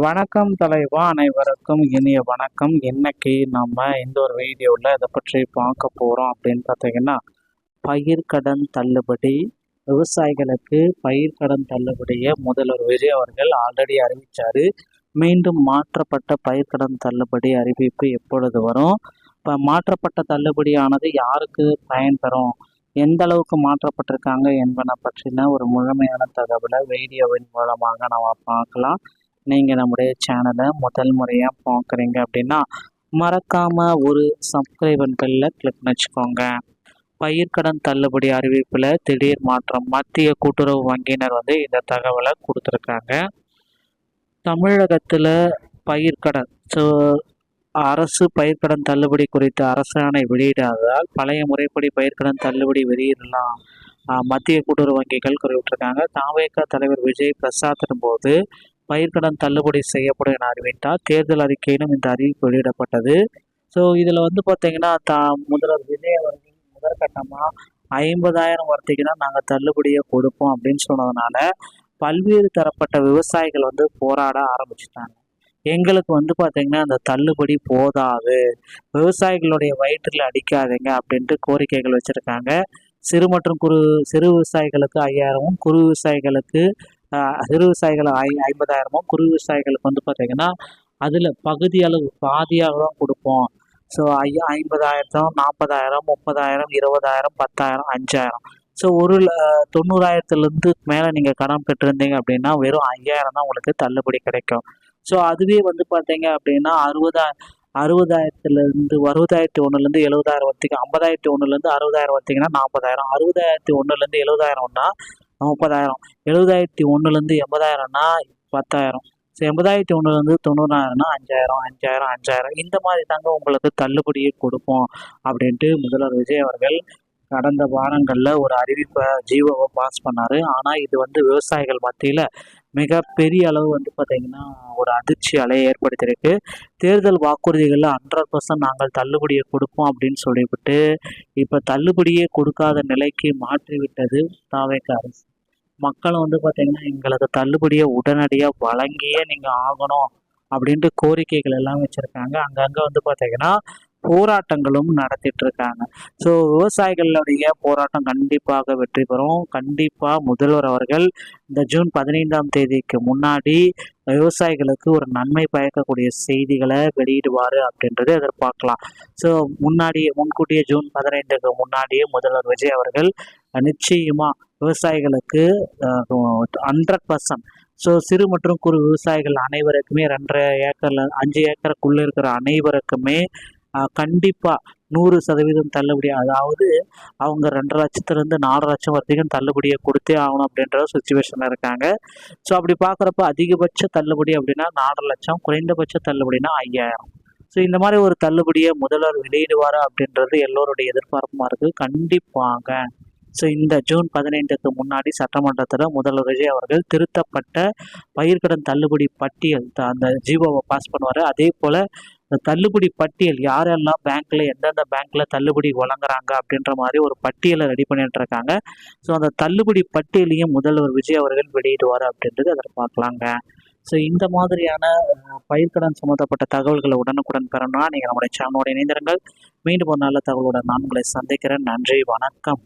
வணக்கம் தலைவா, அனைவருக்கும் இனிய வணக்கம். இன்னைக்கு நம்ம இந்த ஒரு வீடியோவில் இதை பற்றி பார்க்க போகிறோம் அப்படின்னு பார்த்தீங்கன்னா, பயிர்க்கடன் தள்ளுபடி. விவசாயிகளுக்கு பயிர்க்கடன் தள்ளுபடியை முதல்வர் விஜய் அவர்கள் ஆல்ரெடி அறிவித்தார். மீண்டும் மாற்றப்பட்ட பயிர்க்கடன் தள்ளுபடி அறிவிப்பு எப்பொழுது வரும்? இப்போ மாற்றப்பட்ட தள்ளுபடியானது யாருக்கு பயன்பெறும், எந்த அளவுக்கு மாற்றப்பட்டிருக்காங்க என்பன பற்றின ஒரு முழுமையான தகவலை வீடியோவின் மூலமாக நம்ம பார்க்கலாம். நீங்கள் நம்முடைய சேனலை முதல் முறையாக பார்க்குறீங்க அப்படின்னா மறக்காமல் ஒரு சப்ஸ்கிரைபன் பெல்ல கிளிக் வச்சுக்கோங்க. பயிர்க்கடன் தள்ளுபடி அறிவிப்பில் திடீர் மாற்றம். மத்திய கூட்டுறவு வங்கியினர் இந்த தகவலை கொடுத்துருக்காங்க. தமிழகத்தில் பயிர்க்கடன் அரசு பயிர்க்கடன் தள்ளுபடி குறித்த அரசாணை வெளியிடாததால் பழைய முறைப்படி பயிர்க்கடன் தள்ளுபடி வெளியிடலாம் மத்திய கூட்டுறவு வங்கிகள் குறிப்பிட்டிருக்காங்க. தாவேகா தலைவர் விஜய் பிரசாத்தின் போது பயிர்க்கடன் தள்ளுபடி செய்யப்படும் என அறிவித்தார். தேர்தல் அறிக்கையிலும் இந்த அறிவிப்பு வெளியிடப்பட்டது. ஸோ இதில் பார்த்தீங்கன்னா முதல்வர் விஜய் அவர்கள் முதற்கட்டமாக 50,000 வரைக்கும் தான் நாங்கள் தள்ளுபடியை கொடுப்போம் அப்படின்னு சொன்னதுனால பல்வேறு தரப்பட்ட விவசாயிகள் போராட ஆரம்பிச்சிட்டாங்க. எங்களுக்கு பார்த்தீங்கன்னா அந்த தள்ளுபடி போதாது, விவசாயிகளுடைய வயிற்றில் அடிக்காதீங்க அப்படின்ட்டு கோரிக்கைகள் வச்சுருக்காங்க. சிறு மற்றும் சிறு விவசாயிகளுக்கு 5,000, குறு விவசாயிகளுக்கு சிறு விவசாயிகள் 50,000, குறு விவசாயிகளுக்கு பார்த்தீங்கன்னா அதில் பகுதி அளவு பாதியாக தான் கொடுப்போம். ஸோ 50,000, 40,000, 30,000, 20,000, 10,000, 5,000. ஸோ 90,000லேருந்து மேலே நீங்கள் கடன் பெற்றிருந்தீங்க அப்படின்னா வெறும் 5,000 தான் உங்களுக்கு தள்ளுபடி கிடைக்கும். ஸோ அதுவே பார்த்தீங்க அப்படின்னா 60,000லேருந்து 60,001லேருந்து 70,000 வரைக்கும், 50,001லேருந்து 60,000 வரைக்கும்னா 40,000, 60,001லேருந்து 70,000னா 30,000, 70,001லேருந்து 80,000னா 10,000, ஸோ 80,001லேருந்து 90,000னா 5,000, 5,000, 5,000 இந்த மாதிரி தாங்க உங்களுக்கு தள்ளுபடியை கொடுப்போம் அப்படின்ட்டு முதல்வர் விஜய் அவர்கள் கடந்த வாரங்களில் ஒரு அறிவிப்பை ஜிஓவை பாஸ் பண்ணார். ஆனால் இது விவசாயிகள் மத்தியில் மிகப்பெரிய அளவு பார்த்தீங்கன்னா ஒரு அதிர்ச்சி அலையை ஏற்படுத்தியிருக்கு. தேர்தல் வாக்குறுதிகளில் 100% நாங்கள் தள்ளுபடியை கொடுப்போம் அப்படின்னு சொல்லிவிட்டு இப்போ தள்ளுபடியே கொடுக்காத நிலைக்கு மாற்றிவிட்டது தாவேகா அரசு. மக்களும் பார்த்தீங்கன்னா எங்களுக்கு தள்ளுபடியை உடனடியாக வழங்கியே நீங்கள் ஆகணும் அப்படின்ட்டு கோரிக்கைகள் எல்லாம் வச்சுருக்காங்க. அங்கங்கே பார்த்தீங்கன்னா போராட்டங்களும் நடத்திட்டு இருக்காங்க. ஸோ விவசாயிகளுடைய போராட்டம் கண்டிப்பாக வெற்றி பெறும். கண்டிப்பாக முதல்வர் அவர்கள் இந்த ஜூன் 15ஆம் தேதிக்கு முன்னாடி விவசாயிகளுக்கு ஒரு நன்மை பயக்கக்கூடிய செய்திகளை வெளியிடுவார் அப்படின்றது எதிர்பார்க்கலாம். ஸோ முன்கூட்டியே ஜூன் 15க்கு முன்னாடியே முதல்வர் விஜய் அவர்கள் நிச்சயமாக விவசாயிகளுக்கு 100%, ஸோ சிறு மற்றும் குறு விவசாயிகள் அனைவருக்குமே 2.5 ஏக்கர்ல 5 ஏக்கருக்குள்ளே இருக்கிற அனைவருக்குமே கண்டிப்பாக 100% தள்ளுபடி, அதாவது அவங்க 2 லட்சத்துலேருந்து 4 லட்சம் வரைக்கும் தள்ளுபடியை கொடுத்தே ஆகணும் அப்படின்ற சுச்சுவேஷனில் இருக்காங்க. ஸோ அப்படி பார்க்குறப்ப அதிகபட்ச தள்ளுபடி அப்படின்னா 4 லட்சம், குறைந்தபட்ச தள்ளுபடினா 5,000. ஸோ இந்த மாதிரி ஒரு தள்ளுபடியை முதல்வர் வெளியிடுவார் அப்படின்றது எல்லோருடைய எதிர்பார்ப்புமா இருக்குது. கண்டிப்பாக ஸோ இந்த ஜூன் 15க்கு முன்னாடி சட்டமன்றத்தில் முதல்வர் விஜய் அவர்கள் திருத்தப்பட்ட பயிர்க்கடன் தள்ளுபடி பட்டியல் அந்த ஜிஓவை பாஸ் பண்ணுவார். அதே போல் இந்த தள்ளுபடி பட்டியல் யாரெல்லாம் பேங்க்கில் எந்தெந்த பேங்க்கில் தள்ளுபடி வழங்குறாங்க அப்படின்ற மாதிரி ஒரு பட்டியலை ரெடி பண்ணிட்டு இருக்காங்க. ஸோ அந்த தள்ளுபடி பட்டியலையும் முதல்வர் விஜய் அவர்கள் வெளியிடுவார் அப்படின்றது அதை பார்க்கலாங்க. ஸோ இந்த மாதிரியான பயிர்க்கடன் சம்மந்தப்பட்ட தகவல்களை உடனுக்குடன் பெறணும்னா நீங்கள் நம்முடைய சேனலோட இணைந்திருங்கள். மீண்டும் ஒரு நல்ல தகவலுடன் நான் உங்களை சந்திக்கிறேன். நன்றி, வணக்கம்.